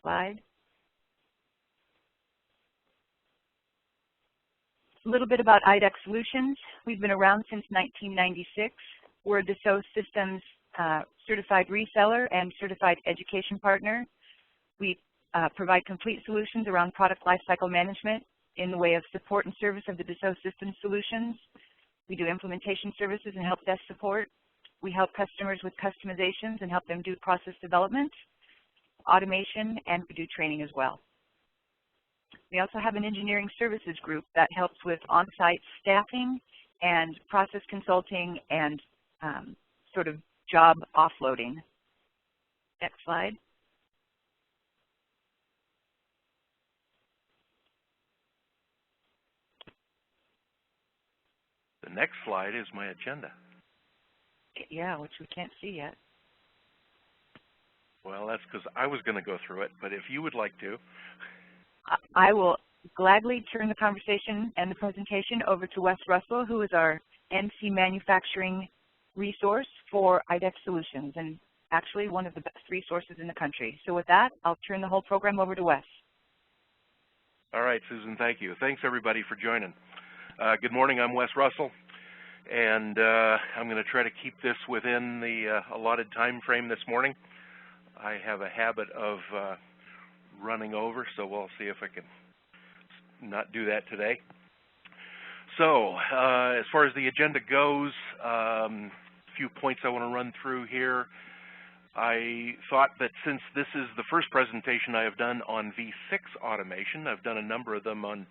slide. A little bit about IDEs Solutions. We've been around since 1996. We're a Dassault Systems certified reseller and certified education partner. We provide complete solutions around product lifecycle management in the way of support and service of the Dassault Systems solutions. We do implementation services and help desk support. We help customers with customizations and help them do process development, automation, and we do training as well. We also have an engineering services group that helps with on-site staffing and process consulting and sort of job offloading. Next slide. The next slide is my agenda. Yeah, which we can't see yet. Well, that's because I was going to go through it, but if you would like to. I will gladly turn the conversation and the presentation over to Wes Russell, who is our NC manufacturing resource for IDEs Solutions, and actually one of the best resources in the country. So with that, I'll turn the whole program over to Wes. All right, Susan, thank you. Thanks, everybody, for joining. Good morning, I'm Wes Russell, and I'm going to try to keep this within the allotted time frame this morning. I have a habit of running over, so we'll see if I can not do that today. So, as far as the agenda goes, a few points I want to run through here. I thought that since this is the first presentation I have done on V6 automation, I've done a number of them on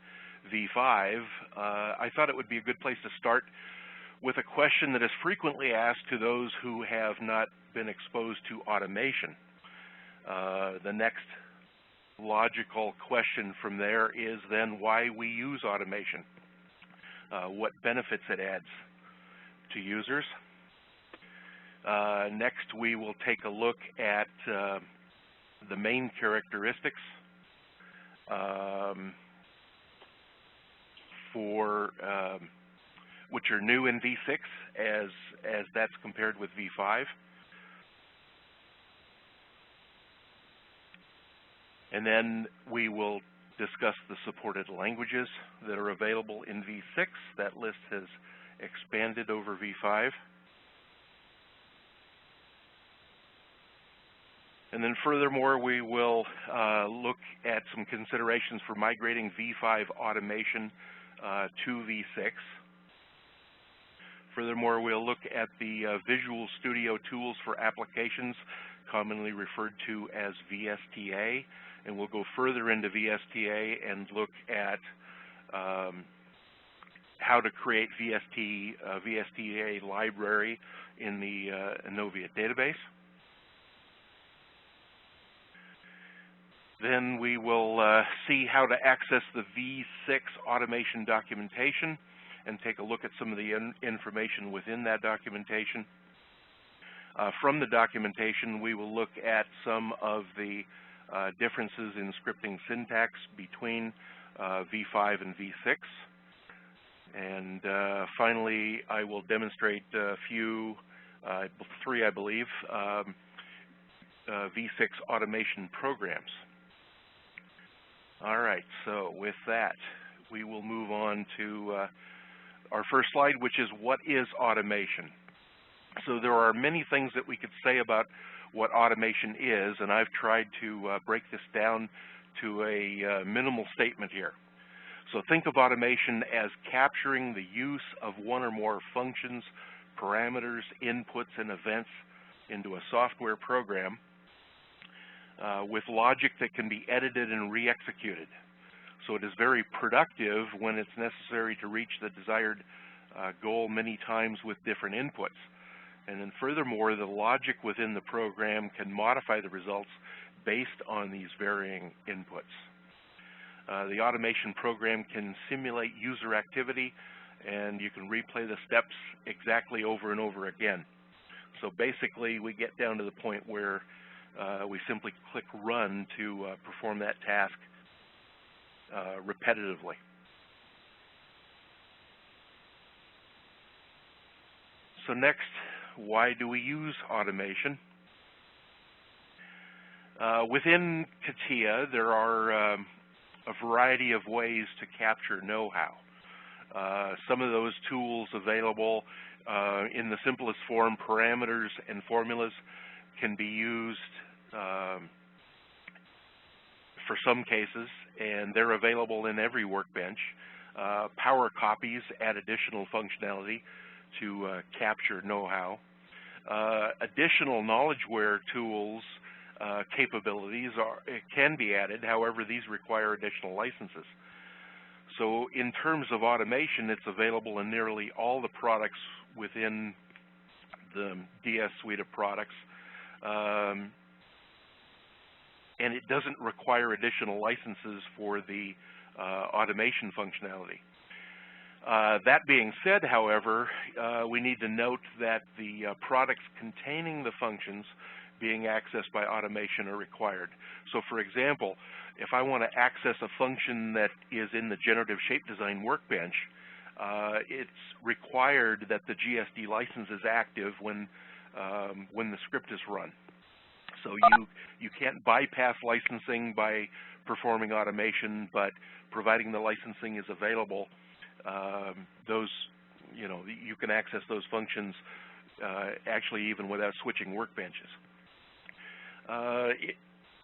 V5, I thought it would be a good place to start with a question that is frequently asked to those who have not been exposed to automation. The next logical question from there is then why we use automation, what benefits it adds to users. Next, we will take a look at the main characteristics which are new in V6 as that's compared with V5. And then we will discuss the supported languages that are available in V6. That list has expanded over V5. And then furthermore, we will look at some considerations for migrating V5 automation to V6. Furthermore, we'll look at the Visual Studio tools for applications, commonly referred to as VSTA, and we'll go further into VSTA and look at how to create VSTA library in the Innovia database. Then we will see how to access the V6 automation documentation and take a look at some of the information within that documentation. From the documentation, we will look at some of the differences in scripting syntax between V5 and V6. And finally, I will demonstrate a few, three I believe, V6 automation programs. All right, so with that, we will move on to our first slide, which is what is automation? So there are many things that we could say about what automation is, and I've tried to break this down to a minimal statement here. So think of automation as capturing the use of one or more functions, parameters, inputs, and events into a software program with logic that can be edited and re-executed. So it is very productive when it's necessary to reach the desired goal many times with different inputs. And then furthermore, the logic within the program can modify the results based on these varying inputs. The automation program can simulate user activity, and you can replay the steps exactly over and over again. So basically, we get down to the point where we simply click run to perform that task repetitively. So next, why do we use automation? Within CATIA, there are a variety of ways to capture know-how. Some of those tools available in the simplest form, parameters and formulas, can be used for some cases, and they're available in every workbench. Power copies add additional functionality to capture know-how. Additional knowledgeware tools capabilities can be added, however, these require additional licenses. So in terms of automation, it's available in nearly all the products within the DS suite of products, and it doesn't require additional licenses for the automation functionality. That being said, however, we need to note that the products containing the functions being accessed by automation are required. So for example, if I want to access a function that is in the generative shape design workbench, it's required that the GSD license is active when the script is run. So you can't bypass licensing by performing automation, but providing the licensing is available, you can access those functions actually even without switching workbenches.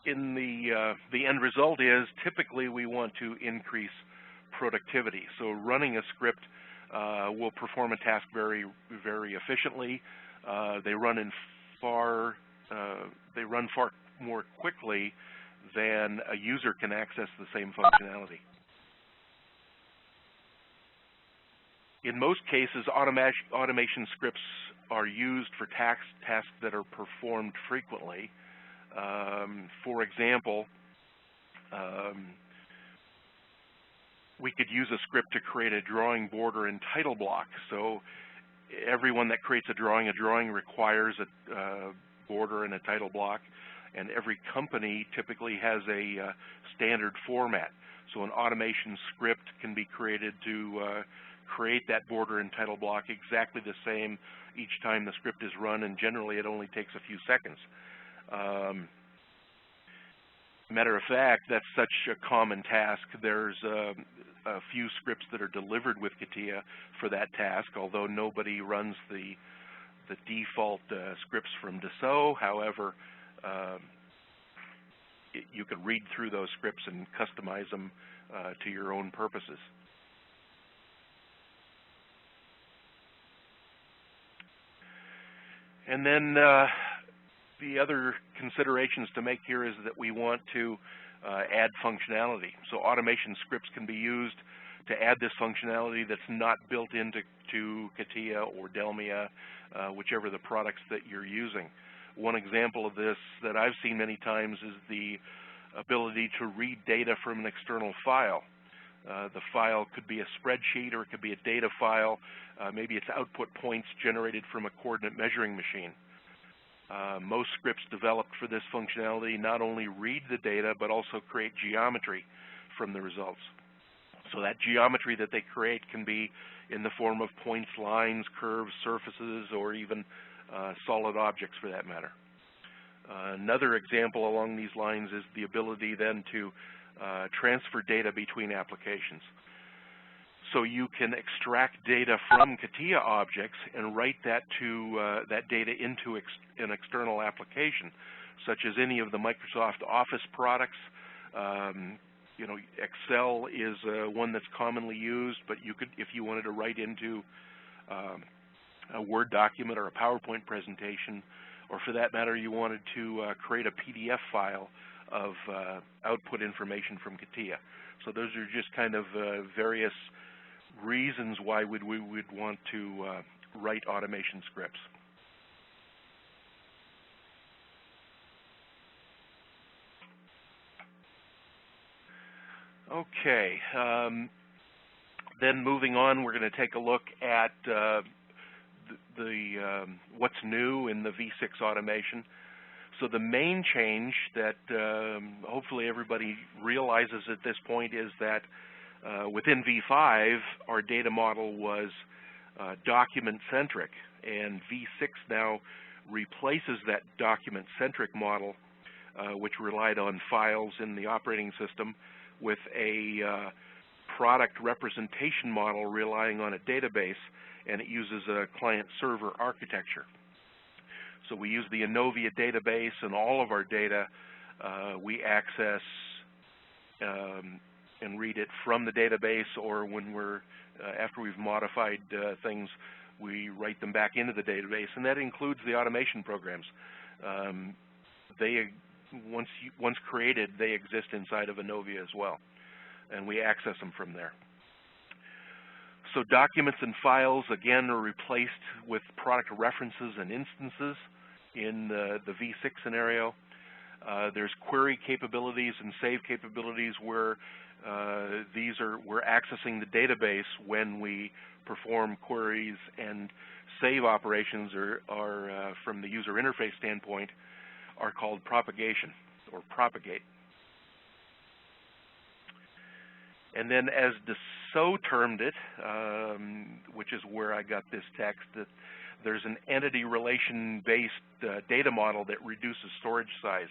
The end result is typically we want to increase productivity. So running a script will perform a task very, very efficiently. They run far more quickly than a user can access the same functionality. In most cases, automation scripts are used for tasks that are performed frequently. For example, we could use a script to create a drawing border and title block. So everyone that creates a drawing requires a border and a title block, and every company typically has a standard format. So an automation script can be created to create that border and title block exactly the same each time the script is run, and generally it only takes a few seconds. Matter of fact, that's such a common task. There's a few scripts that are delivered with CATIA for that task, although nobody runs the default scripts from Dassault. However, you can read through those scripts and customize them to your own purposes. And then the other considerations to make here is that we want to add functionality. So automation scripts can be used to add this functionality that's not built into CATIA or Delmia, whichever the products that you're using. One example of this that I've seen many times is the ability to read data from an external file. The file could be a spreadsheet or it could be a data file. Maybe it's output points generated from a coordinate measuring machine. Most scripts developed for this functionality not only read the data, but also create geometry from the results. So that geometry that they create can be in the form of points, lines, curves, surfaces, or even solid objects for that matter. Another example along these lines is the ability then to transfer data between applications. So you can extract data from CATIA objects and write that data into an external application, such as any of the Microsoft Office products. Excel is one that's commonly used, but you could, if you wanted to write into a Word document or a PowerPoint presentation, or for that matter, you wanted to create a PDF file of output information from CATIA. So those are just kind of various reasons why we would want to write automation scripts. Okay, then moving on, we're going to take a look at what's new in the V6 automation. So the main change that hopefully everybody realizes at this point is that within V5, our data model was document-centric, and V6 now replaces that document-centric model which relied on files in the operating system, with a product representation model relying on a database, and it uses a client-server architecture. So we use the Inovia database, and all of our data we access and read it from the database, or when we're after we've modified things, we write them back into the database, and that includes the automation programs. They once created, they exist inside of Inovia as well, and we access them from there. So documents and files, again, are replaced with product references and instances in the V6 scenario. There's query capabilities and save capabilities where we're accessing the database when we perform queries, and save operations are from the user interface standpoint, are called propagation or propagate. And then, as Dassault termed it, which is where I got this text, that there's an entity relation-based data model that reduces storage size.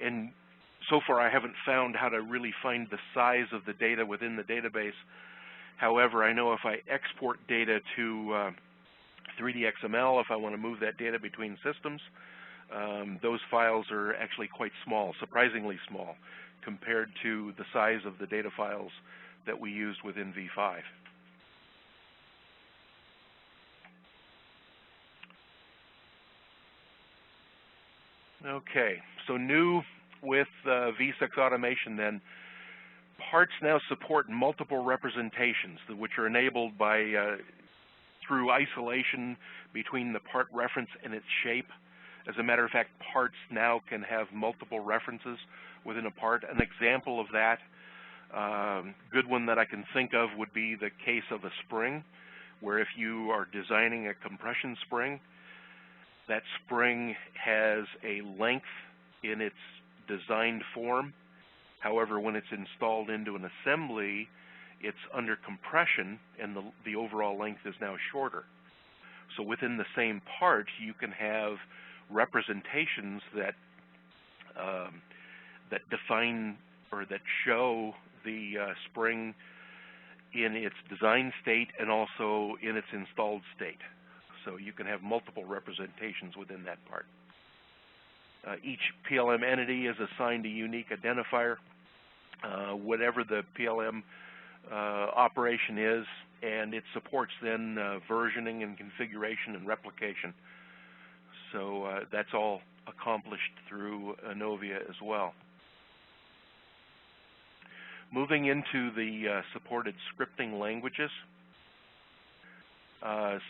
And so far, I haven't found how to really find the size of the data within the database. However, I know if I export data to 3D XML, if I want to move that data between systems, those files are actually quite small, surprisingly small, compared to the size of the data files that we used within V5. Okay, so new with V6 automation then, parts now support multiple representations, which are enabled by through isolation between the part reference and its shape. As a matter of fact, parts now can have multiple references within a part. An example of that, good one that I can think of, would be the case of a spring, where if you are designing a compression spring, that spring has a length in its designed form. However, when it's installed into an assembly, it's under compression, and the overall length is now shorter. So within the same part, you can have representations that that define or that show the spring in its design state and also in its installed state. So you can have multiple representations within that part. Each PLM entity is assigned a unique identifier, whatever the PLM operation is, and it supports then versioning and configuration and replication. So that's all accomplished through Inovia as well. Moving into the supported scripting languages. The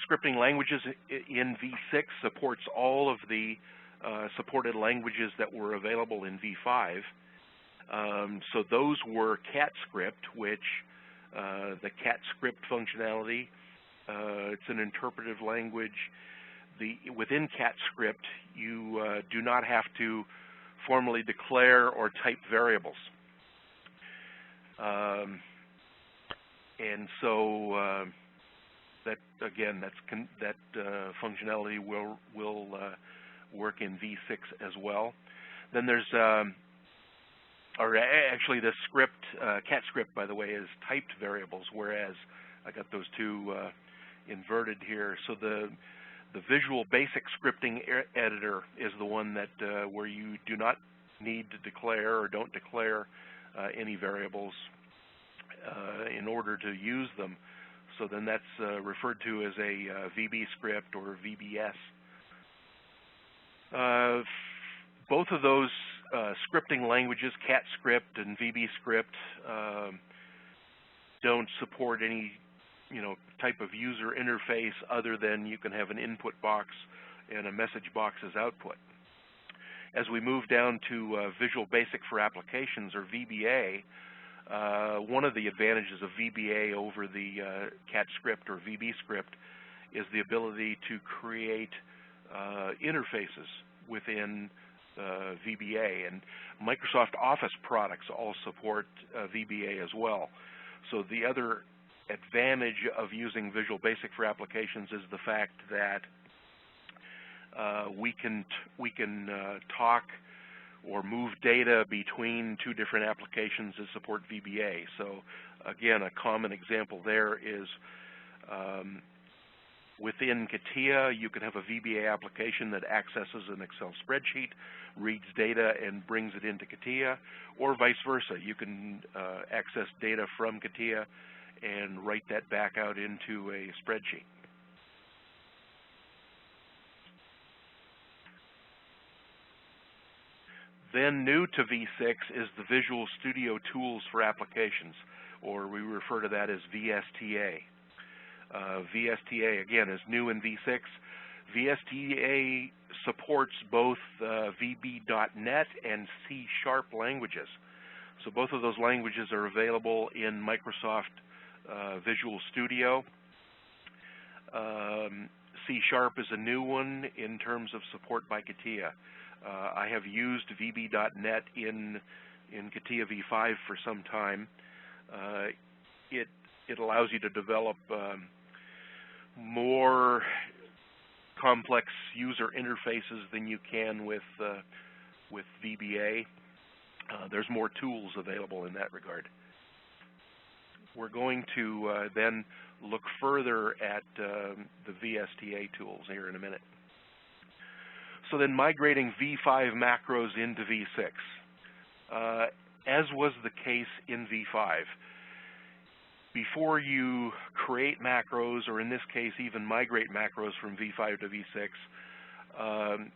scripting languages in V6 supports all of the supported languages that were available in V5. So those were CatScript, which the CatScript functionality, it's an interpretive language. Within CatScript, you do not have to formally declare or type variables. And so that, again, that functionality will work in V6 as well. Then there's, or actually the script, CatScript, by the way, is typed variables, whereas I got those two inverted here. So the Visual Basic Scripting Editor is the one that where you do not need to declare or don't declare any variables in order to use them. So then that's referred to as a VB script or VBS. Both of those scripting languages, CatScript and VB script, don't support any type of user interface other than you can have an input box and a message box as output. As we move down to Visual Basic for Applications, or VBA, one of the advantages of VBA over the CatScript or VB script is the ability to create interfaces within VBA, and Microsoft Office products all support VBA as well. So the other advantage of using Visual Basic for Applications is the fact that we can talk or move data between two different applications that support VBA. So again, a common example there is within CATIA, you can have a VBA application that accesses an Excel spreadsheet, reads data, and brings it into CATIA, or vice versa. You can access data from CATIA and write that back out into a spreadsheet. Then new to V6 is the Visual Studio Tools for Applications, or we refer to that as VSTA. VSTA, again, is new in V6. VSTA supports both VB.NET and C# languages. So both of those languages are available in Microsoft Visual Studio. C# is a new one in terms of support by CATIA. I have used VB.NET in CATIA V5 for some time. It allows you to develop more complex user interfaces than you can with VBA. There's more tools available in that regard. We're going to then look further at the VSTA tools here in a minute. So then migrating V5 macros into V6. As was the case in V5, before you create macros, or in this case even migrate macros from V5 to V6,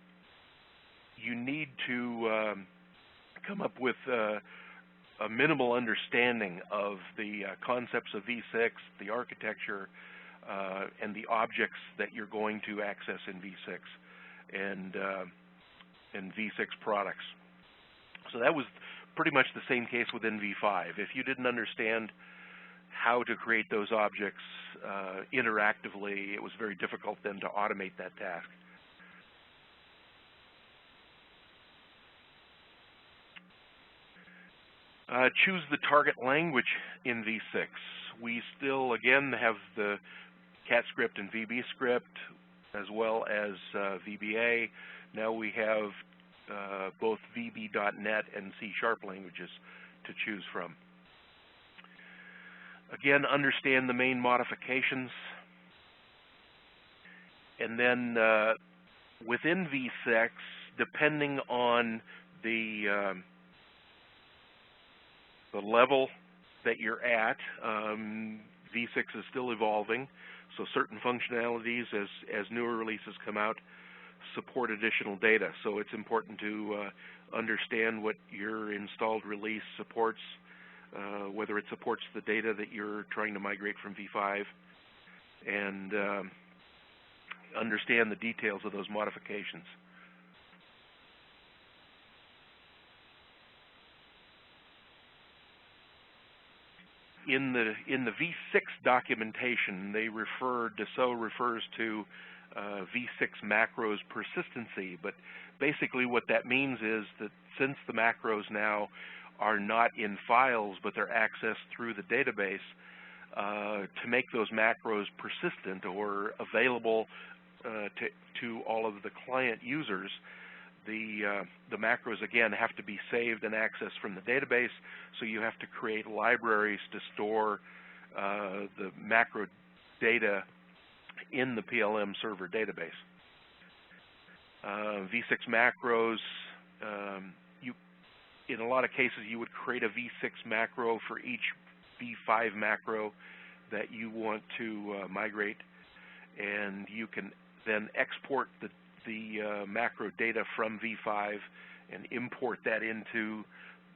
you need to come up with a minimal understanding of the concepts of V6, the architecture, and the objects that you're going to access in V6 and V6 products. So that was pretty much the same case within V5. If you didn't understand how to create those objects interactively, it was very difficult then to automate that task. Choose the target language in V6. We still, again, have the CAT script and VB script, as well as VBA. Now we have both VB.NET and C# languages to choose from. Again, understand the main modifications. And then within V6, depending on the level that you're at, V6 is still evolving. So certain functionalities, as newer releases come out, support additional data. So it's important to understand what your installed release supports, whether it supports the data that you're trying to migrate from V5, and understand the details of those modifications. In the V6 documentation, Dassault refers to V6 macros persistency, but basically what that means is that since the macros now are not in files, but they're accessed through the database, to make those macros persistent or available to all of the client users, the macros, again, have to be saved and accessed from the database, so you have to create libraries to store the macro data in the PLM server database. V6 macros, in a lot of cases, you would create a V6 macro for each V5 macro that you want to migrate, and you can then export the macro data from V5 and import that into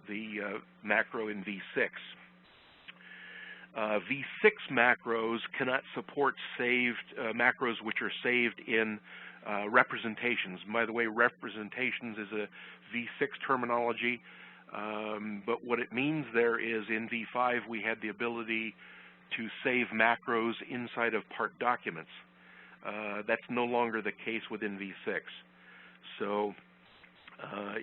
the macro in V6. V6 macros cannot support saved macros which are saved in representations. By the way, representations is a V6 terminology, but what it means there is in V5 we had the ability to save macros inside of part documents. That's no longer the case within V6. So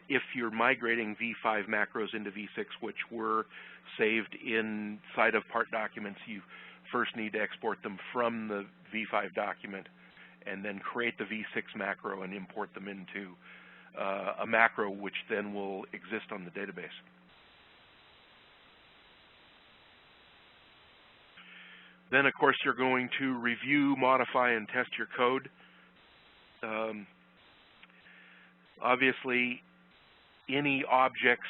if you're migrating V5 macros into V6, which were saved inside of part documents, you first need to export them from the V5 document and then create the V6 macro and import them into a macro which then will exist on the database. Then, of course, you're going to review, modify, and test your code. Obviously, any objects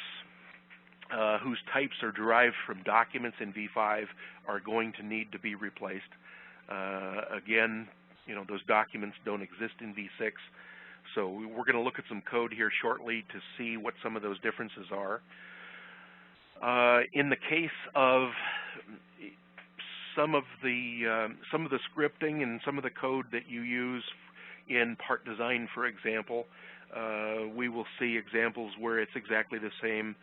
whose types are derived from documents in V5 are going to need to be replaced. Again, those documents don't exist in V6, so we're going to look at some code here shortly to see what some of those differences are. In the case of some of the scripting and some of the code that you use in part design, for example, we will see examples where it's exactly the same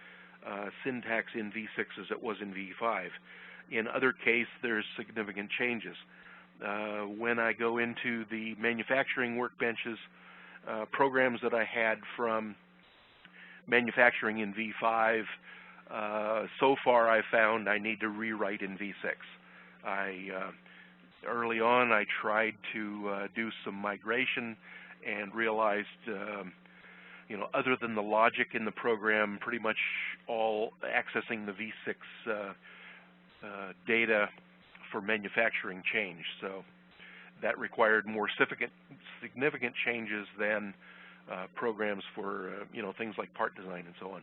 syntax in V6 as it was in V5. In other cases, there's significant changes. When I go into the manufacturing workbenches, programs that I had from manufacturing in V5, so far I found I need to rewrite in V6. Early on, I tried to do some migration and realized, other than the logic in the program, pretty much all accessing the V6 data for manufacturing changed. So that required more significant changes than programs for, things like part design and so on.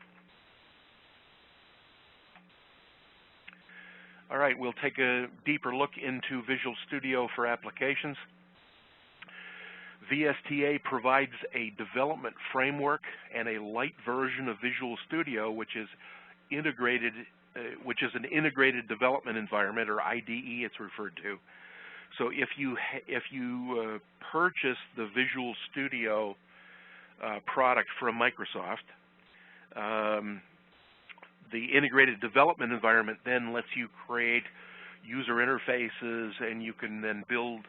All right, we'll take a deeper look into Visual Studio for applications. VSTA provides a development framework and a light version of Visual Studio, which is integrated, which is an integrated development environment, or IDE it's referred to. So if you purchase the Visual Studio product from Microsoft, the integrated development environment then lets you create user interfaces, and you can then build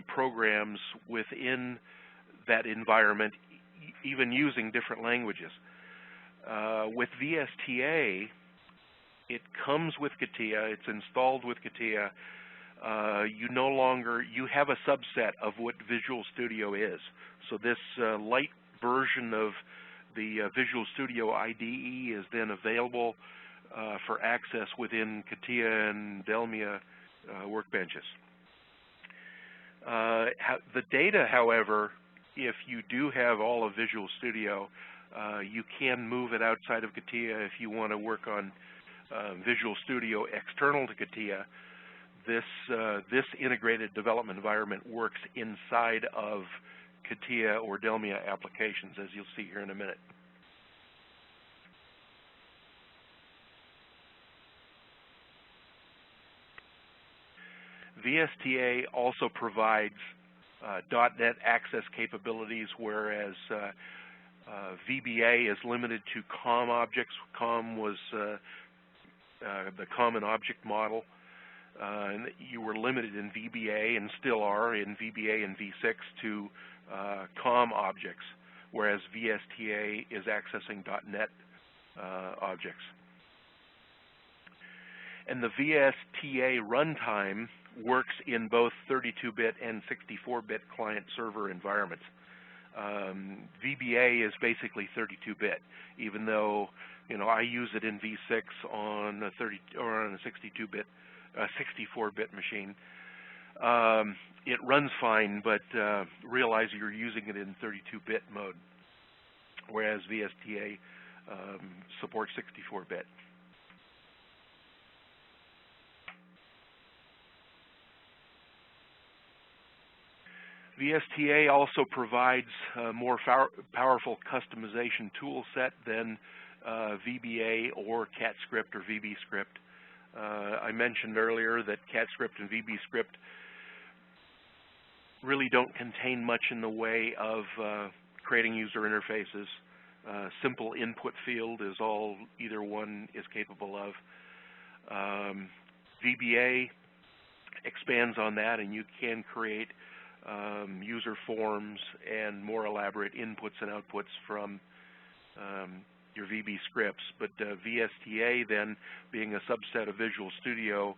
programs within that environment, even using different languages. With VSTA, it comes with CATIA, it's installed with CATIA. You have a subset of what Visual Studio is. So this light version of the Visual Studio IDE is then available for access within CATIA and Delmia workbenches. The data, however, if you do have all of Visual Studio, you can move it outside of CATIA if you want to work on Visual Studio external to CATIA. This integrated development environment works inside of CATIA or Delmia applications, as you'll see here in a minute. VSTA also provides .NET access capabilities, whereas VBA is limited to COM objects. COM was the Common Object Model. And you were limited in VBA, and still are in VBA and V6, to COM objects, whereas VSTA is accessing .NET objects. And the VSTA runtime works in both 32-bit and 64-bit client-server environments. VBA is basically 32-bit, even though I use it in V6 on a 62-bit, 64-bit machine. It runs fine, but realize you're using it in 32-bit mode, whereas VSTA supports 64-bit. VSTA also provides a more powerful customization tool set than VBA or CatScript or VBScript. I mentioned earlier that CatScript and VBScript really don't contain much in the way of creating user interfaces. Simple input field is all either one is capable of. VBA expands on that, and you can create user forms and more elaborate inputs and outputs from your VB scripts. But VSTA, then, being a subset of Visual Studio,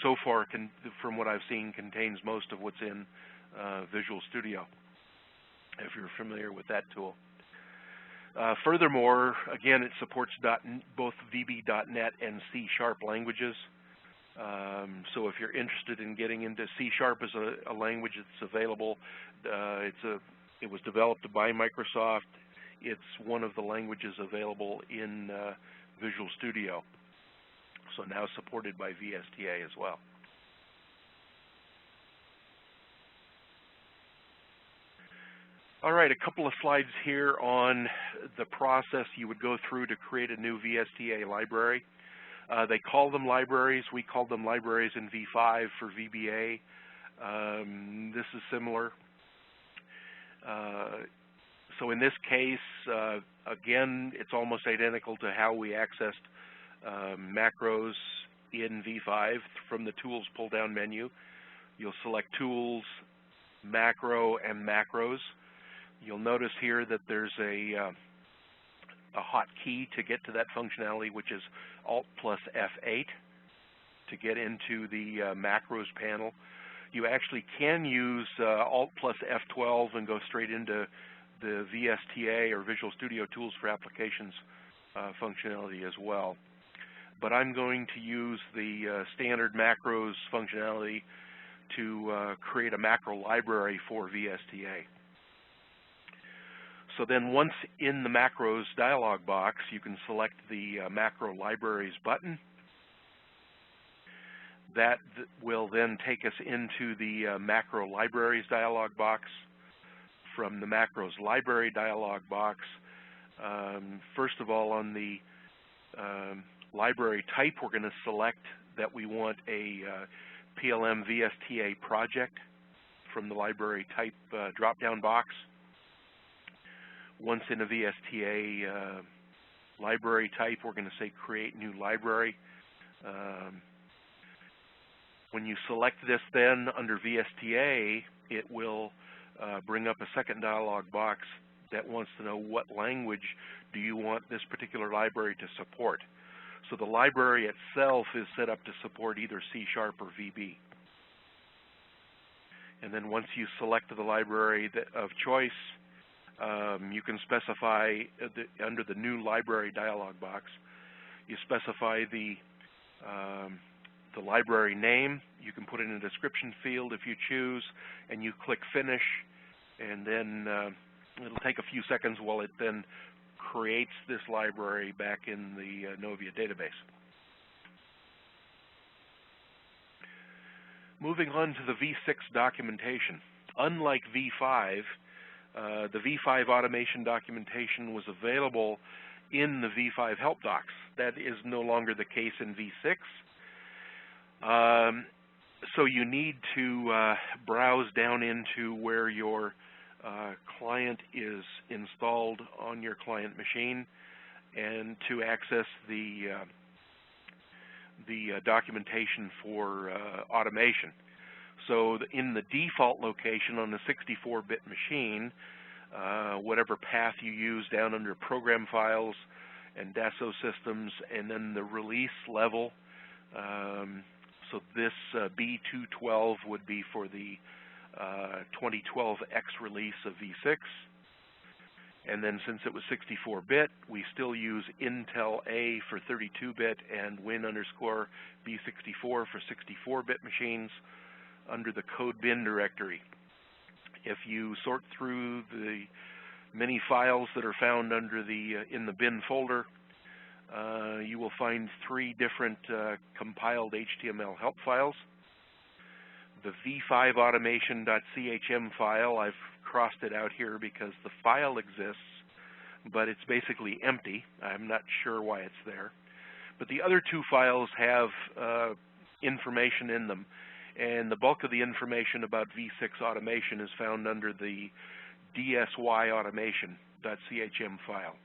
so far, from what I've seen, contains most of what's in Visual Studio. if you're familiar with that tool. Furthermore, again, it supports both VB.NET and C# languages. So if you're interested in getting into C# as a language that's available, it was developed by Microsoft. It's one of the languages available in Visual Studio, so now supported by VSTA as well. All right, a couple of slides here on the process you would go through to create a new VSTA library. They call them libraries. We call them libraries in V5 for VBA. This is similar. So in this case, again, it's almost identical to how we accessed macros in V5 from the Tools pull-down menu. You'll select Tools, Macro, and Macros. You'll notice here that there's a hotkey to get to that functionality, which is Alt plus F8 to get into the macros panel. You actually can use Alt plus F12 and go straight into the VSTA or Visual Studio Tools for Applications functionality as well. But I'm going to use the standard macros functionality to create a macro library for VSTA. So then once in the macros dialog box, you can select the macro libraries button. That will then take us into the macro libraries dialog box. From the macros library dialog box, first of all, on the library type, we're going to select that we want a PLM VSTA project from the library type drop-down box. Once in a VSTA library type, we're going to say Create New Library. When you select this then under VSTA, it will bring up a second dialog box that wants to know what language do you want this particular library to support. So the library itself is set up to support either C# or VB. And then once you select the library of choice, you can specify under the New Library dialog box, you specify the library name. You can put it in a description field if you choose, and you click Finish, and then it'll take a few seconds while it then creates this library back in the Novia database. Moving on to the V6 documentation. Unlike V5, the V5 automation documentation was available in the V5 help docs. That is no longer the case in V6. So you need to browse down into where your client is installed on your client machine and to access the documentation for automation. So in the default location on the 64-bit machine, whatever path you use down under Program Files and Dassault Systems, and then the release level. So this B212 would be for the 2012X release of V6. And then since it was 64-bit, we still use Intel A for 32-bit and Win_B64 for 64-bit machines under the code bin directory. If you sort through the many files that are found under in the bin folder, you will find 3 different compiled HTML help files. The v5 automation.chm file, I've crossed it out here because the file exists, but it's basically empty. I'm not sure why it's there. But the other 2 files have information in them, and the bulk of the information about V6 automation is found under the dsy automation.chm file.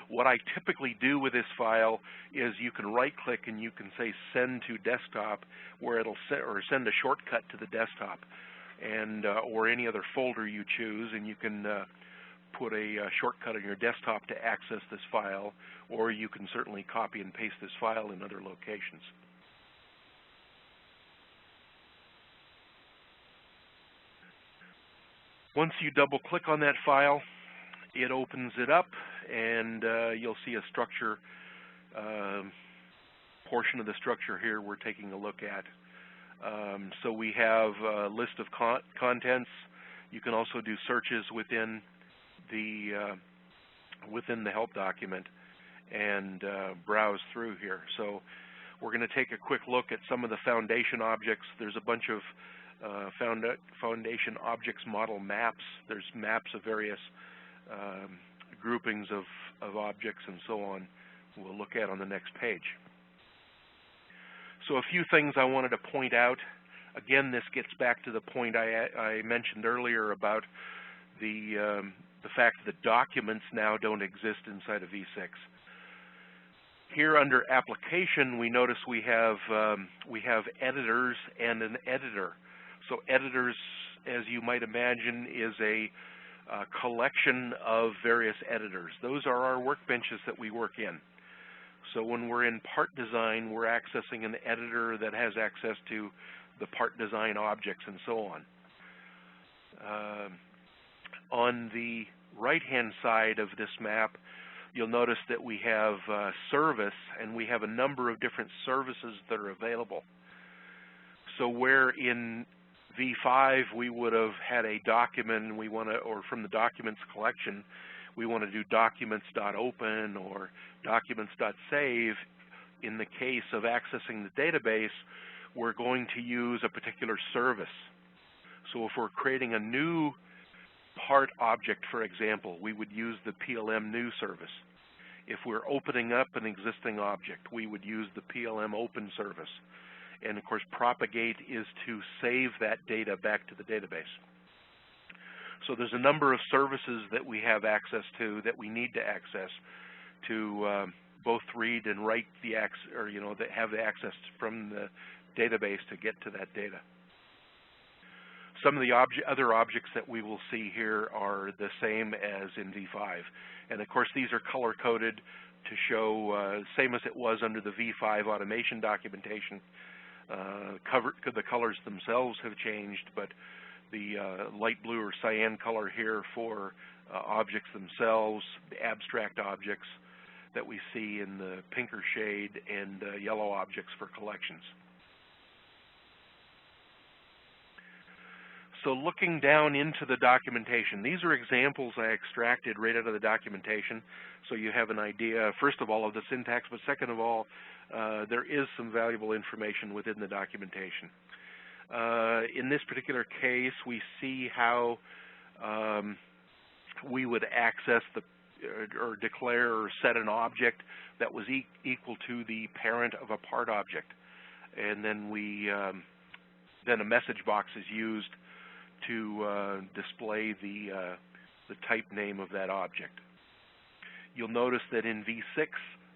What I typically do with this file is you can right-click and you can say Send to Desktop, where it'll send a shortcut to the desktop, and or any other folder you choose, and you can put a shortcut on your desktop to access this file, or you can certainly copy and paste this file in other locations. Once you double click on that file, it opens it up, and you'll see a structure, portion of the structure here we're taking a look at. So we have a list of contents. You can also do searches within the help document and browse through here. So we're going to take a quick look at some of the foundation objects. There's a bunch of foundation objects model maps. There's maps of various groupings of objects and so on we'll look at on the next page. So a few things I wanted to point out. Again, this gets back to the point I mentioned earlier about the fact that documents now don't exist inside of V6. Here under application, we notice we have editors and an editor. So editors, as you might imagine, is a collection of various editors. Those are our workbenches that we work in. So when we're in part design, we're accessing an editor that has access to the part design objects and so on. On the right-hand side of this map, you'll notice that we have service, and we have a number of different services that are available. So where in V5 we would have had a document, or from the documents collection, we want to do documents.open or documents.save. In the case of accessing the database, we're going to use a particular service. So if we're creating a new part object, for example, we would use the PLM new service. If we're opening up an existing object, we would use the PLM open service. And of course, propagate is to save that data back to the database. So there's a number of services that we have access to, that we need to access to both read and write the that have the access from the database to get to that data. Some of the other objects that we will see here are the same as in V5. And of course, these are color-coded to show, same as it was under the V5 automation documentation. The colors themselves have changed, but the light blue or cyan color here for objects themselves, the abstract objects that we see in the pinker shade, and yellow objects for collections. So looking down into the documentation, these are examples I extracted right out of the documentation, so you have an idea, first of all, of the syntax, but second of all, there is some valuable information within the documentation. In this particular case, we see how we would access or declare or set an object that was equal to the parent of a part object, and then then a message box is used to display the type name of that object. You'll notice that in V6,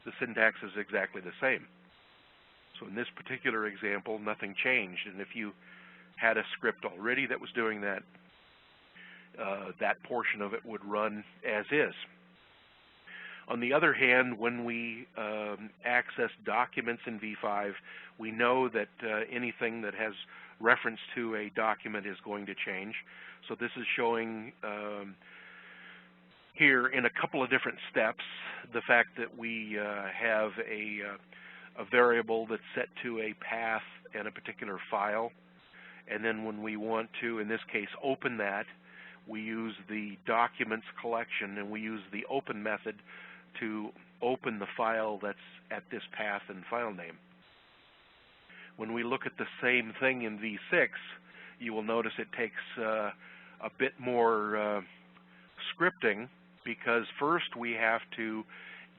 the syntax is exactly the same. So in this particular example, nothing changed. And if you had a script already that was doing that, that portion of it would run as is. On the other hand, when we access documents in V5, we know that anything that has reference to a document is going to change. So this is showing here in a couple of different steps the fact that we have a variable that's set to a path and a particular file. And then when we want to, in this case, open that, we use the documents collection, and we use the open method to open the file that's at this path and file name. When we look at the same thing in V6, you will notice it takes a bit more scripting, because first we have to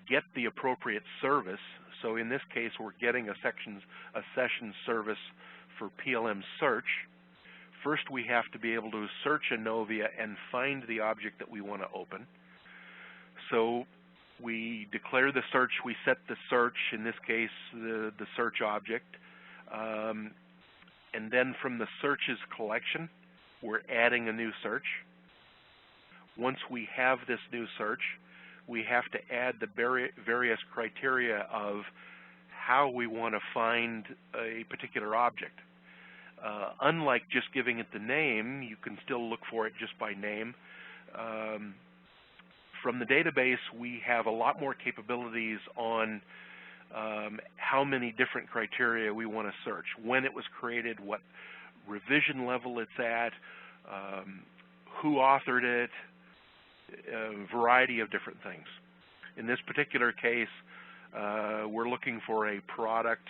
get the appropriate service. So in this case, we're getting a session service for PLM search. First, we have to be able to search Innovia and find the object that we want to open. So we declare the search, we set the search, in this case, the search object. And then from the searches collection, we're adding a new search. Once we have this new search, we have to add the various criteria of how we want to find a particular object. Unlike just giving it the name, you can still look for it just by name. From the database, we have a lot more capabilities on how many different criteria we want to search, when it was created, what revision level it's at, who authored it, a variety of different things. In this particular case, we're looking for a product.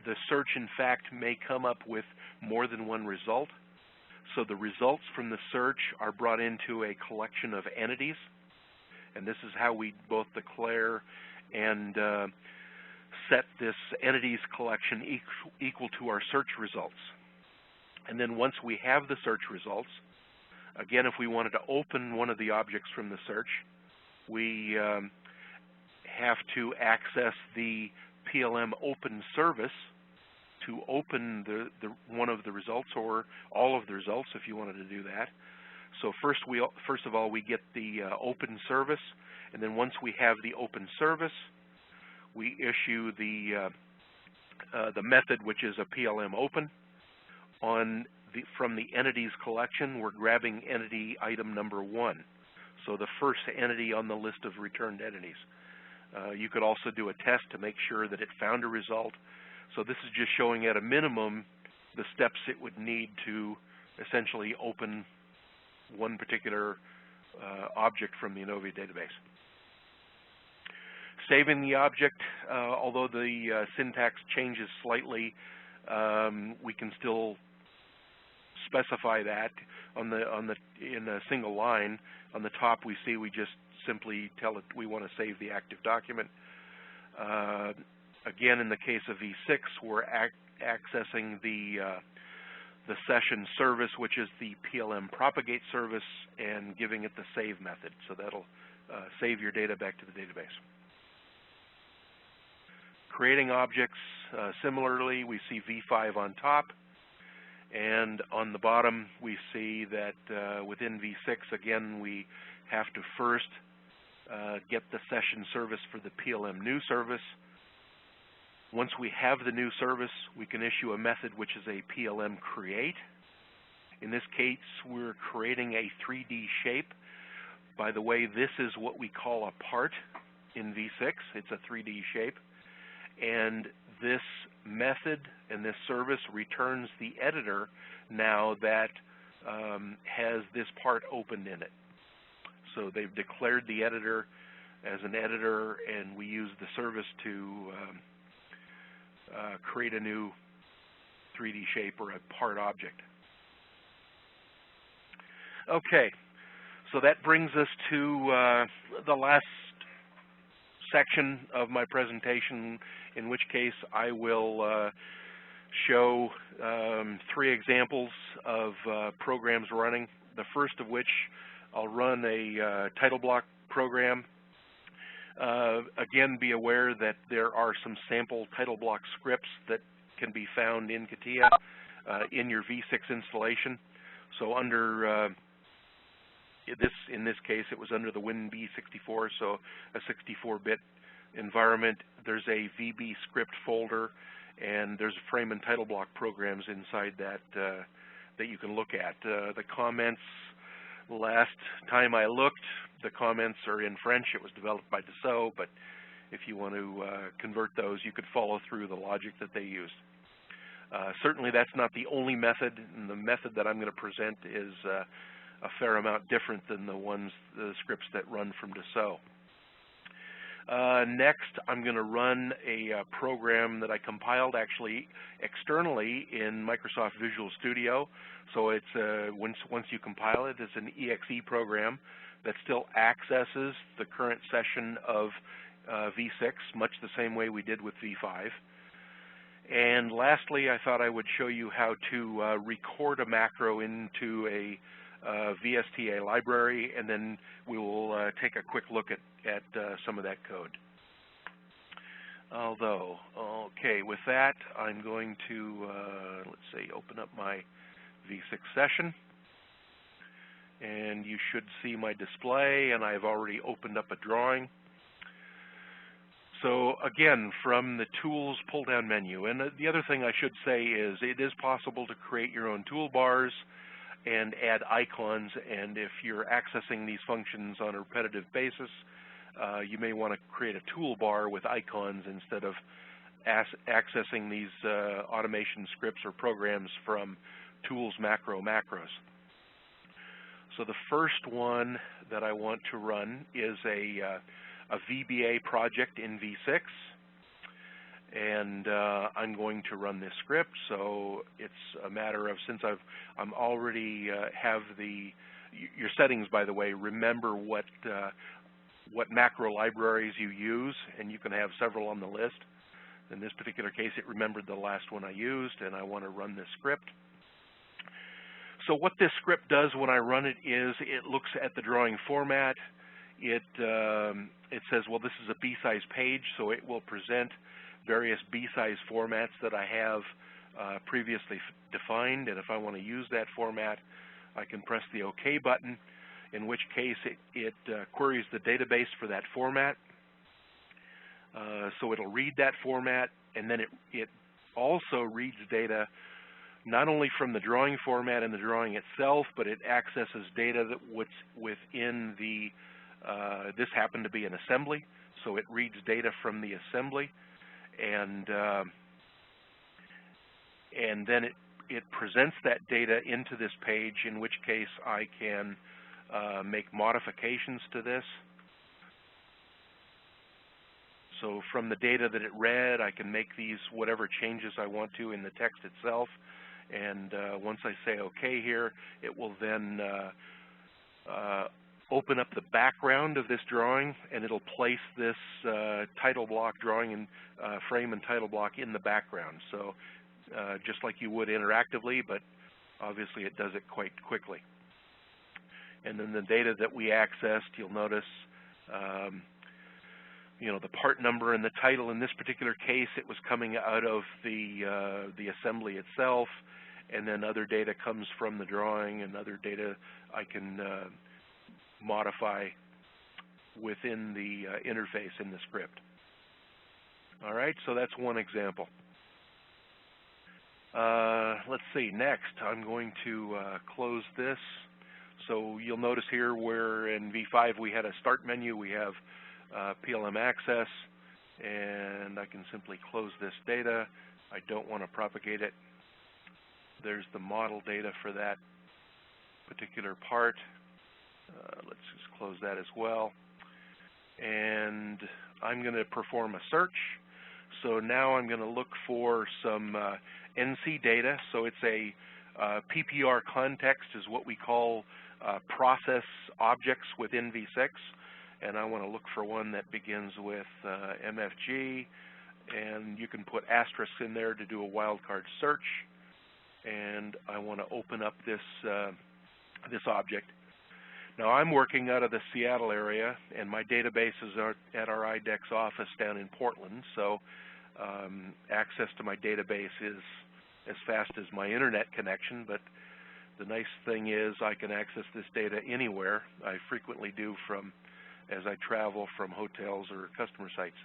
The search, in fact, may come up with more than one result. So the results from the search are brought into a collection of entities, and this is how we both declare and set this entities collection equal to our search results. And then once we have the search results, again, if we wanted to open one of the objects from the search, we have to access the PLM open service to open one of the results, or all of the results if you wanted to do that. So first of all, we get the open service, and then once we have the open service, we issue the method, which is a PLM open. From the entities collection, we're grabbing entity item number 1, so the first entity on the list of returned entities. You could also do a test to make sure that it found a result. So this is just showing at a minimum the steps it would need to essentially open one particular object from the Innovia database. Saving the object, although the syntax changes slightly, we can still specify that in a single line. On the top, we see we just simply tell it we want to save the active document. Again, in the case of V6, we're accessing the session service, which is the PLM propagate service, and giving it the save method. So that'll save your data back to the database. Creating objects, similarly, we see V5 on top, and on the bottom we see that within V6, again, we have to first get the session service for the PLM new service. Once we have the new service, we can issue a method which is a PLM create. In this case, we're creating a 3D shape. By the way, this is what we call a part in V6. It's a 3D shape. And this method and this service returns the editor now that has this part opened in it. So they've declared the editor as an editor, and we use the service to create a new 3D shape or a part object. Okay, so that brings us to the last section of my presentation, in which case I will show 3 examples of programs running. The first of which, I'll run a title block program. Again, be aware that there are some sample title block scripts that can be found in CATIA in your V6 installation. So under in this case, it was under the WinB64, so a 64-bit environment. There's a VB script folder, and there's frame and title block programs inside that that you can look at. The comments, last time I looked, the comments are in French. It was developed by Dassault, but if you want to convert those, you could follow through the logic that they used. Certainly that's not the only method, and the method that I'm going to present is a fair amount different than the scripts that run from Dassault. Next, I'm going to run a program that I compiled actually externally in Microsoft Visual Studio. So it's once you compile it, it's an EXE program that still accesses the current session of V6, much the same way we did with V5. And lastly, I thought I would show you how to record a macro into a VSTA library, and then we will take a quick look at some of that code. Okay, with that, I'm going to, let's say, open up my V6 session. And you should see my display, and I've already opened up a drawing. So again, from the Tools pull-down menu, and the other thing I should say is it is possible to create your own toolbars and add icons, and if you're accessing these functions on a repetitive basis, you may want to create a toolbar with icons instead of accessing these automation scripts or programs from Tools macros. So the first one that I want to run is a VBA project in V6, and I'm going to run this script. So it's a matter of, since I'm already have your settings, by the way, remember what macro libraries you use, and you can have several on the list. In this particular case, it remembered the last one I used, and I want to run this script. So what this script does when I run it is it looks at the drawing format. It says, well, this is a B-size page, so it will present various B-size formats that I have previously defined, and if I want to use that format, I can press the OK button, in which case it queries the database for that format. So it'll read that format, and then it also reads data not only from the drawing format and the drawing itself, but it accesses data that what's within the, this happened to be an assembly, so it reads data from the assembly, and then it presents that data into this page, in which case I can make modifications to this. So from the data that it read, I can make these whatever changes I want to in the text itself. And once I say OK here, it will then open up the background of this drawing, and it'll place this title block drawing and frame and title block in the background. So just like you would interactively, but obviously it does it quite quickly. And then the data that we accessed, you'll notice the part number and the title. In this particular case, it was coming out of the assembly itself, and then other data comes from the drawing, and other data I can modify within the interface in the script. All right, so that's one example. Let's see, next I'm going to close this. So you'll notice here where in V5 we had a start menu, we have PLM access, and I can simply close this data. I don't want to propagate it. There's the model data for that particular part. Let's just close that as well. And I'm going to perform a search. So now I'm going to look for some NC data. So it's a PPR context is what we call process objects within V6. And I want to look for one that begins with MFG, and you can put asterisks in there to do a wildcard search. And I want to open up this this object. Now I'm working out of the Seattle area, and my databases are at our IDEX office down in Portland. So access to my database is as fast as my internet connection. But the nice thing is I can access this data anywhere. I frequently do as I travel from hotels or customer sites.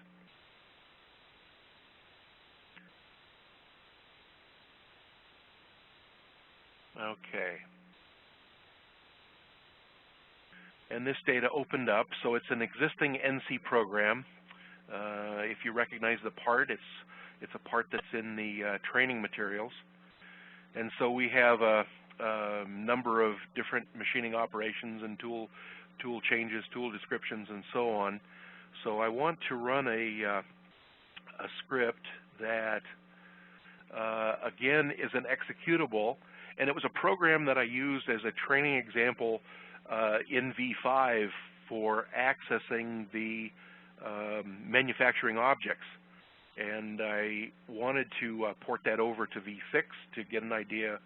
Okay. And this data opened up, so it's an existing NC program. If you recognize the part, it's a part that's in the training materials. And so we have a number of different machining operations and tool changes, tool descriptions, and so on. So I want to run a script that, again, is an executable. And it was a program that I used as a training example in V5 for accessing the manufacturing objects. And I wanted to port that over to V6 to get an idea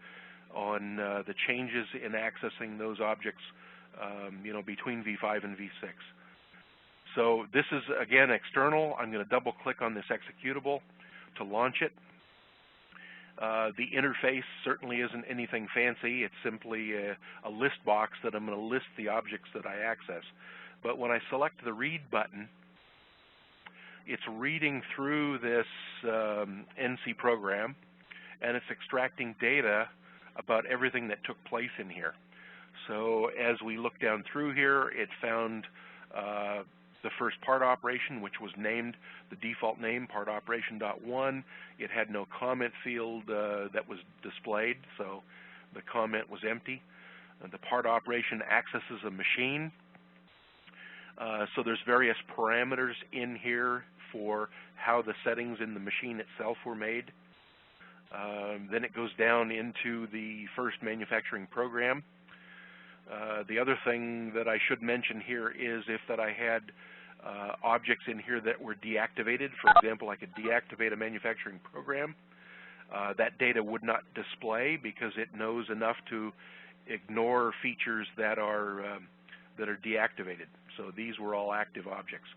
on the changes in accessing those objects between V5 and V6. So this is, again, external. I'm going to double-click on this executable to launch it. The interface certainly isn't anything fancy. It's simply a list box that I'm going to list the objects that I access. But when I select the read button, it's reading through this NC program, and it's extracting data about everything that took place in here. So as we look down through here, it found the first part operation, which was named the default name, part operation.1. It had no comment field that was displayed, so the comment was empty. The part operation accesses a machine. So there's various parameters in here for how the settings in the machine itself were made. Then it goes down into the first manufacturing program. The other thing that I should mention here is if that I had objects in here that were deactivated. For example, I could deactivate a manufacturing program. That data would not display because it knows enough to ignore features that are deactivated. So these were all active objects.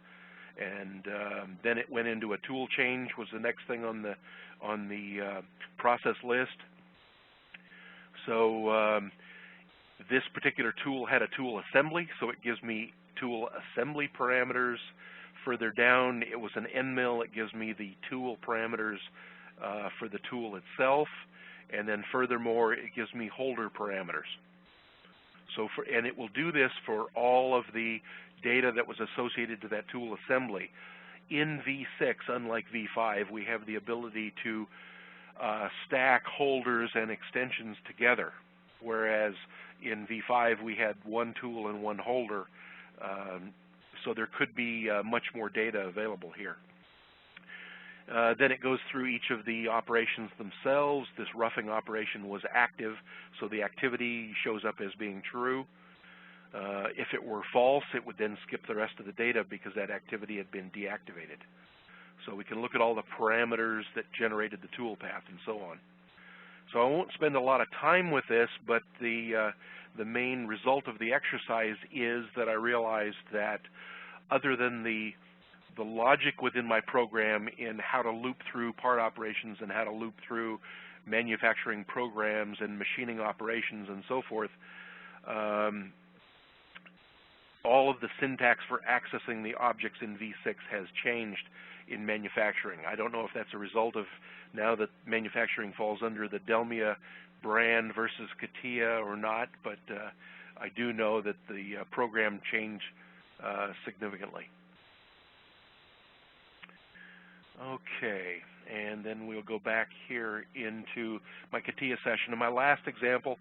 And then it went into a tool change, was the next thing on the process list. So this particular tool had a tool assembly, so it gives me tool assembly parameters. Further down, it was an end mill. It gives me the tool parameters for the tool itself. And then furthermore, it gives me holder parameters. So and it will do this for all of the data that was associated to that tool assembly. In V6, unlike V5, we have the ability to stack holders and extensions together, whereas in V5 we had one tool and one holder, so there could be much more data available here. Then it goes through each of the operations themselves. This roughing operation was active, so the activity shows up as being true. If it were false, it would then skip the rest of the data because that activity had been deactivated. So we can look at all the parameters that generated the tool path and so on. So I won't spend a lot of time with this, but the main result of the exercise is that I realized that other than the logic within my program in how to loop through part operations and how to loop through manufacturing programs and machining operations and so forth, all of the syntax for accessing the objects in V6 has changed in manufacturing. I don't know if that's a result of now that manufacturing falls under the Delmia brand versus CATIA or not, but I do know that the program changed significantly. Okay, and then we'll go back here into my CATIA session. And my last example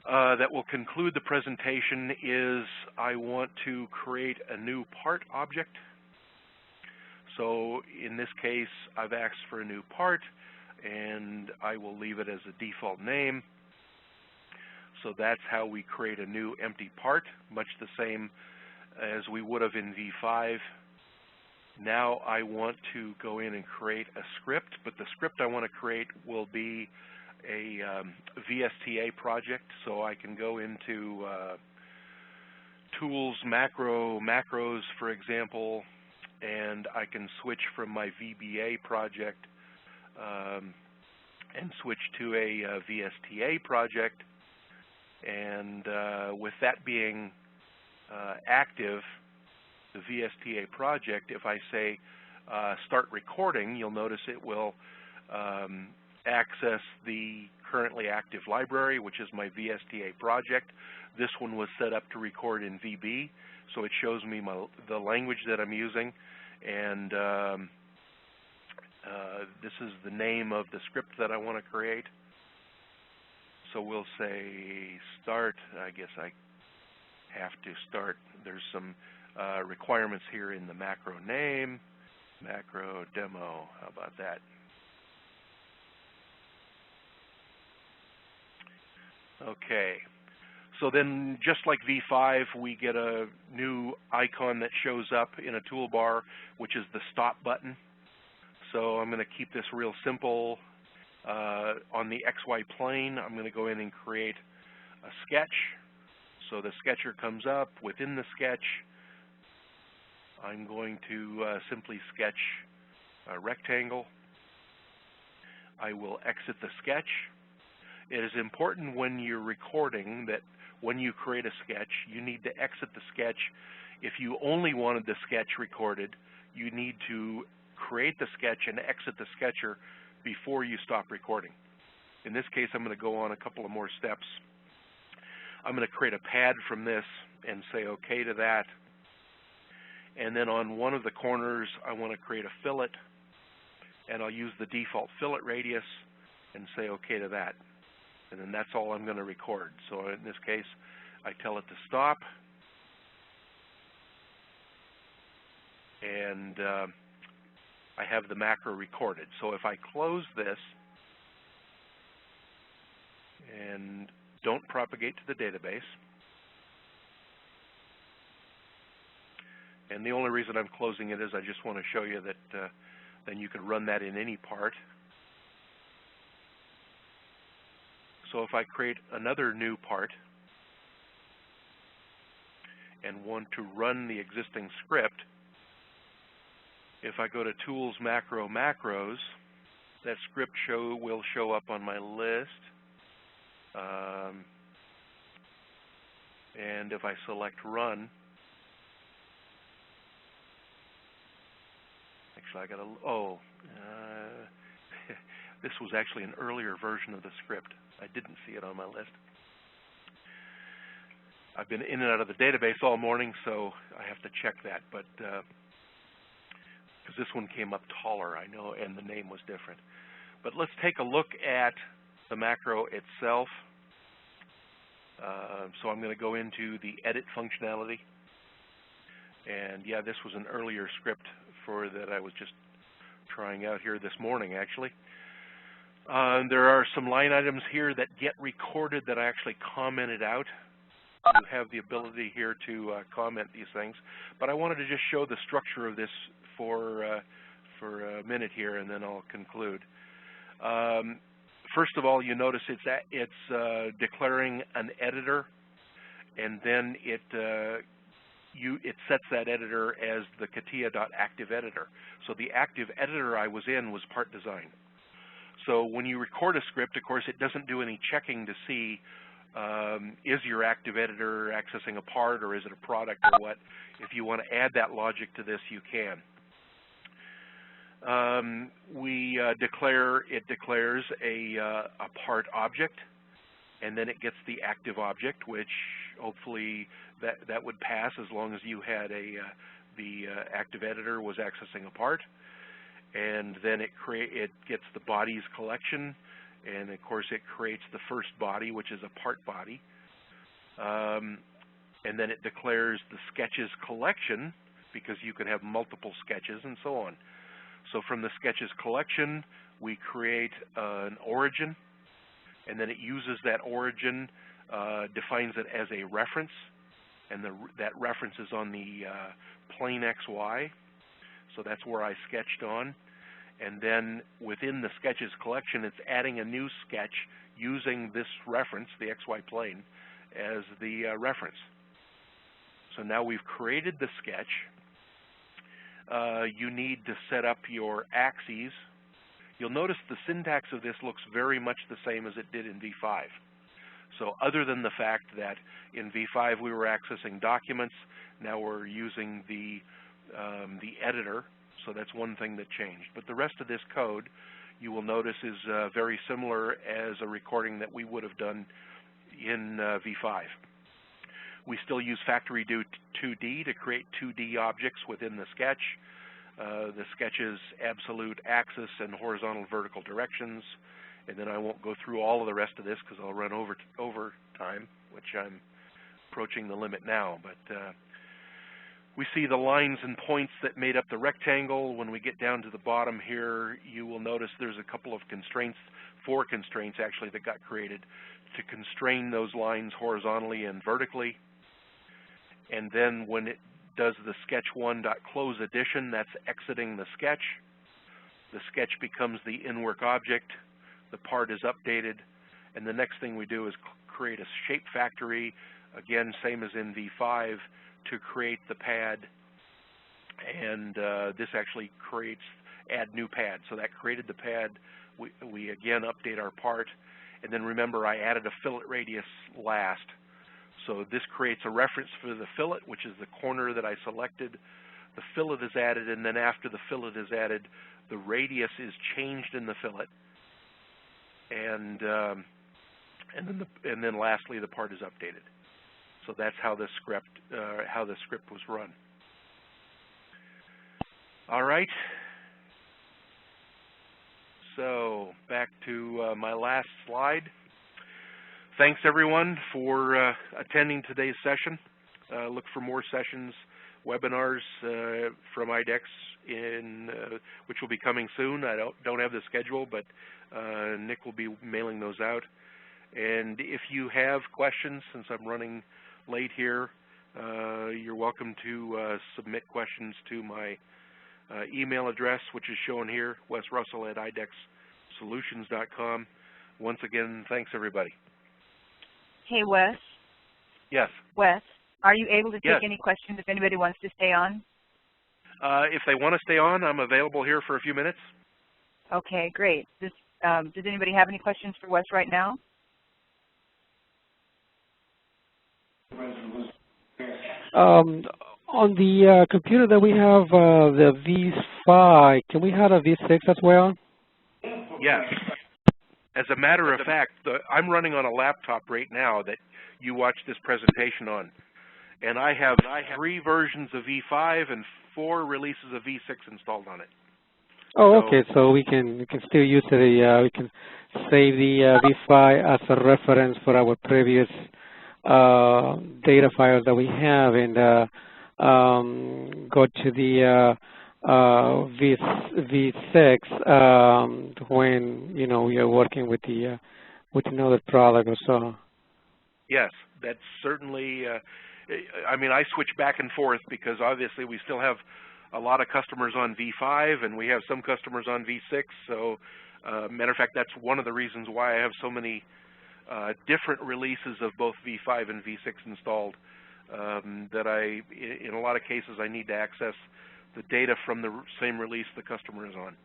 that will conclude the presentation is I want to create a new part object. So in this case, I've asked for a new part, and I will leave it as a default name. So that's how we create a new empty part, much the same as we would have in V5. Now I want to go in and create a script, but the script I want to create will be a VSTA project. So I can go into tools, macros, for example, and I can switch from my VBA project and switch to a VSTA project. And with that being active, the VSTA project, if I say start recording, you'll notice it will access the currently active library, which is my VSTA project. This one was set up to record in VB, so it shows me the language that I'm using, and this is the name of the script that I want to create. So we'll say start. I guess I have to start. There's some requirements here in the macro name, macro demo. How about that? Okay. So then, just like V5, we get a new icon that shows up in a toolbar, which is the stop button. So I'm going to keep this real simple. On the XY plane, I'm going to go in and create a sketch. So the sketcher comes up. Within the sketch, I'm going to simply sketch a rectangle. I will exit the sketch. It is important when you're recording that when you create a sketch, you need to exit the sketch. If you only wanted the sketch recorded, you need to create the sketch and exit the sketcher before you stop recording. In this case, I'm going to go on a couple of more steps. I'm going to create a pad from this and say OK to that. And then on one of the corners, I want to create a fillet, and I'll use the default fillet radius and say OK to that. And then that's all I'm going to record. So in this case, I tell it to stop. And I have the macro recorded. So if I close this and don't propagate to the database, and the only reason I'm closing it is I just want to show you that then you could run that in any part. So if I create another new part and want to run the existing script, if I go to Tools, Macro, Macros, that script will show up on my list. And if I select Run, actually I got to, this was actually an earlier version of the script. I didn't see it on my list. I've been in and out of the database all morning, so I have to check that. But because this one came up taller, I know, and the name was different. But let's take a look at the macro itself. So I'm going to go into the edit functionality. And yeah, this was an earlier script that I was just trying out here this morning, actually. There are some line items here that get recorded that I actually commented out. You have the ability here to comment these things. But I wanted to just show the structure of this for a minute here, and then I'll conclude. First of all, you notice it's declaring an editor, and then it sets that editor as the CATIA.ActiveEditor. So the active editor I was in was part design. So when you record a script, of course, it doesn't do any checking to see is your active editor accessing a part or is it a product or what. If you want to add that logic to this, you can. It declares a part object, and then it gets the active object, which hopefully that would pass as long as you had the active editor was accessing a part. And then it gets the bodies collection, and of course it creates the first body, which is a part body. And then it declares the sketches collection, because you could have multiple sketches and so on. So from the sketches collection, we create an origin, and then it uses that origin, defines it as a reference, and that reference is on the plane XY. So that's where I sketched on. And then within the sketches collection, it's adding a new sketch using this reference, the XY plane, as the reference. So now we've created the sketch. You need to set up your axes. You'll notice the syntax of this looks very much the same as it did in V5. So other than the fact that in V5 we were accessing documents, now we're using the editor. So that's one thing that changed. But the rest of this code, you will notice, is very similar as a recording that we would have done in V5. We still use factory do 2D to create 2D objects within the sketch. The sketch's absolute axis and horizontal vertical directions. And then I won't go through all of the rest of this because I'll run over time, which I'm approaching the limit now. But we see the lines and points that made up the rectangle. When we get down to the bottom here, you will notice there's a couple of constraints, 4 constraints actually, that got created to constrain those lines horizontally and vertically. And then when it does the sketch1.close addition, that's exiting the sketch. The sketch becomes the in-work object. The part is updated. And the next thing we do is create a shape factory, again, same as in V5, to create the pad. And this actually add new pad. So that created the pad. We again update our part. And then remember, I added a fillet radius last. So this creates a reference for the fillet, which is the corner that I selected. The fillet is added, and then after the fillet is added, the radius is changed in the fillet, and then lastly the part is updated. So that's how the script was run. All right. So back to my last slide. Thanks everyone for attending today's session. Look for more sessions, webinars from IDEX which will be coming soon. I don't have the schedule, but Nick will be mailing those out. And if you have questions, since I'm running late here, you're welcome to submit questions to my email address, which is shown here, wesrussell@idexsolutions.com. Once again, thanks everybody. Hey, Wes. Yes. Wes, are you able to take Yes. any questions if anybody wants to stay on? If they want to stay on, I'm available here for a few minutes. Okay, great. Does anybody have any questions for Wes right now? On the computer that we have, the V5, can we have a V6 as well? Yes. As a matter of fact, I'm running on a laptop right now that you watched this presentation on, and I have 3 versions of V5 and 4 releases of V6 installed on it. Oh, okay. So we can still use we can save the V5 as a reference for our previous data files that we have, and go to the V6 when you're working with another product or so. Yes, that's certainly. I mean, I switch back and forth because obviously we still have a lot of customers on V5 and we have some customers on V6. So, matter of fact, that's one of the reasons why I have so many different releases of both V5 and V6 installed. That in a lot of cases, I need to access the data from the same release the customer is on.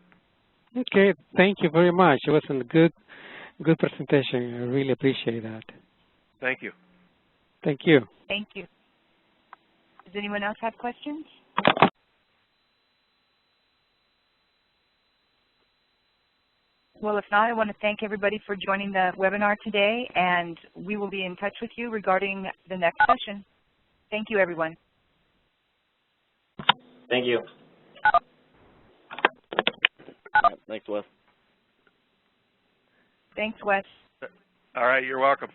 Okay, thank you very much. It was a good presentation. I really appreciate that. Thank you. Thank you. Thank you. Does anyone else have questions? Well, if not, I want to thank everybody for joining the webinar today, and we will be in touch with you regarding the next session. Thank you, everyone. Thank you. Thanks, Wes. Thanks, Wes. All right, you're welcome.